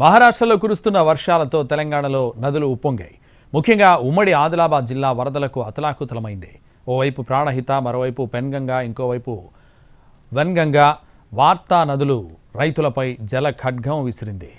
మహారాష్ట్రలో కురుస్తున్న వర్షాలతో తెలంగాణలో నదులు ఉప్పొంగాయి. ముఖ్యంగా ఉమ్మడి ఆదిలాబాద్ జిల్లా వరదలకు అతలాకుతలమైంది. ఓవైపు ప్రాణహిత, మరోవైపు పెన్గంగా, ఇంకోవైపు వెన్గంగా వార్తా నదులు రైతులపై జల ఖడ్గం విసిరింది.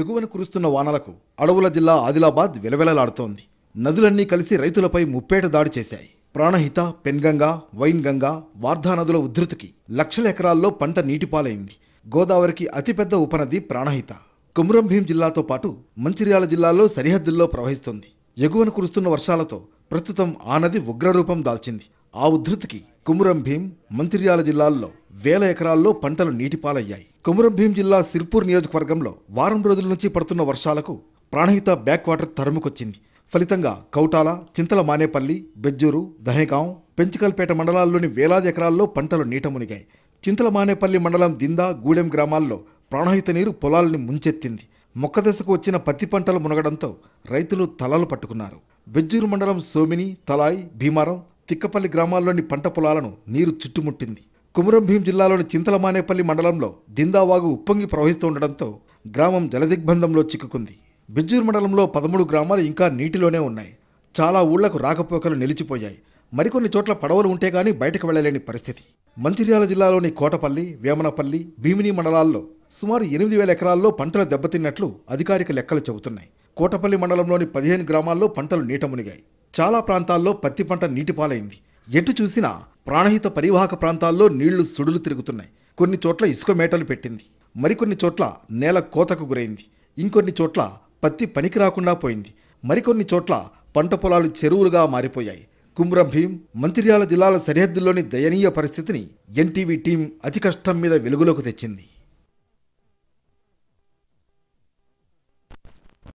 ఎగువన కురుస్తున్న వానలకు అడవుల జిల్లా ఆదిలాబాద్ వెలవెలలాడుతోంది. నదులన్నీ కలిసి రైతులపై ముప్పేట దాడి చేశాయి. ప్రాణహిత, పెన్గంగా, వైన్గంగా, వార్ధా నదుల ఉధృతికి లక్షల ఎకరాల్లో పంట నీటిపాలైంది. గోదావరికి అతిపెద్ద ఉపనది ప్రాణహిత కుమ్రం భీం జిల్లాతో పాటు మంచిర్యాల జిల్లాలో సరిహద్దుల్లో ప్రవహిస్తోంది. ఎగువన కురుస్తున్న వర్షాలతో ప్రస్తుతం ఆ నది ఉగ్రరూపం దాల్చింది. ఆ ఉధృతికి కుమ్రం భీం, మంచిర్యాల జిల్లాల్లో వేల ఎకరాల్లో పంటలు నీటిపాలయ్యాయి. కుమ్రం భీం జిల్లా సిర్పూర్ నియోజకవర్గంలో వారం రోజుల నుంచి పడుతున్న వర్షాలకు ప్రాణహిత బ్యాక్ వాటర్ తరుముకొచ్చింది. ఫలితంగా కౌటాల, చింతల మానేపల్లి, బెజ్జూరు, దహేగాం, పెంచికల్పేట మండలాల్లోని వేలాది ఎకరాల్లో పంటలు నీట మునిగాయి. చింతల మానేపల్లి మండలం దిందా, గూడెం గ్రామాల్లో ప్రాణహిత నీరు పొలాల్ని ముంచెత్తింది. మొక్కదశకు వచ్చిన పత్తి పంటలు మునగడంతో రైతులు తలలు పట్టుకున్నారు. బెజ్జూరు మండలం సోమిని, తలాయ్, భీమారం, తిక్కపల్లి గ్రామాల్లోని పంట పొలాలను నీరు చుట్టుముట్టింది. కుమ్రం భీం జిల్లాలోని చింతల మానేపల్లి మండలంలో దిందావాగు ఉప్పొంగి ప్రవహిస్తుండటంతో గ్రామం జలదిగ్బంధంలో చిక్కుకుంది. బెజ్జూరు మండలంలో 13 గ్రామాలు ఇంకా నీటిలోనే ఉన్నాయి. చాలా ఊళ్లకు రాకపోకలు నిలిచిపోయాయి. మరికొన్ని చోట్ల పడవలు ఉంటే గానీ బయటకు వెళ్లలేని పరిస్థితి. మంచిర్యాల జిల్లాలోని కోటపల్లి, వేమనపల్లి, భీమిని మండలాల్లో సుమారు 8,000 ఎకరాల్లో పంటలు దెబ్బతిన్నట్లు అధికారిక లెక్కలు చెబుతున్నాయి. కోటపల్లి మండలంలోని 15 గ్రామాల్లో పంటలు నీట మునిగాయి. చాలా ప్రాంతాల్లో పత్తి పంట నీటిపాలైంది. ఎటు చూసినా ప్రాణహిత పరివాహక ప్రాంతాల్లో నీళ్లు సుడులు తిరుగుతున్నాయి. కొన్ని చోట్ల ఇసుక మేటలు పెట్టింది. మరికొన్ని చోట్ల నేల కోతకు గురైంది. ఇంకొన్ని చోట్ల పత్తి పనికి రాకుండా పోయింది. మరికొన్ని చోట్ల పంట పొలాలు చెరువులుగా మారిపోయాయి. కుమ్రం భీం, మంచిర్యాల జిల్లాల సరిహద్దుల్లోని దయనీయ పరిస్థితిని ఎన్టీవీ టీం అతి కష్టం మీద వెలుగులోకి తెచ్చింది.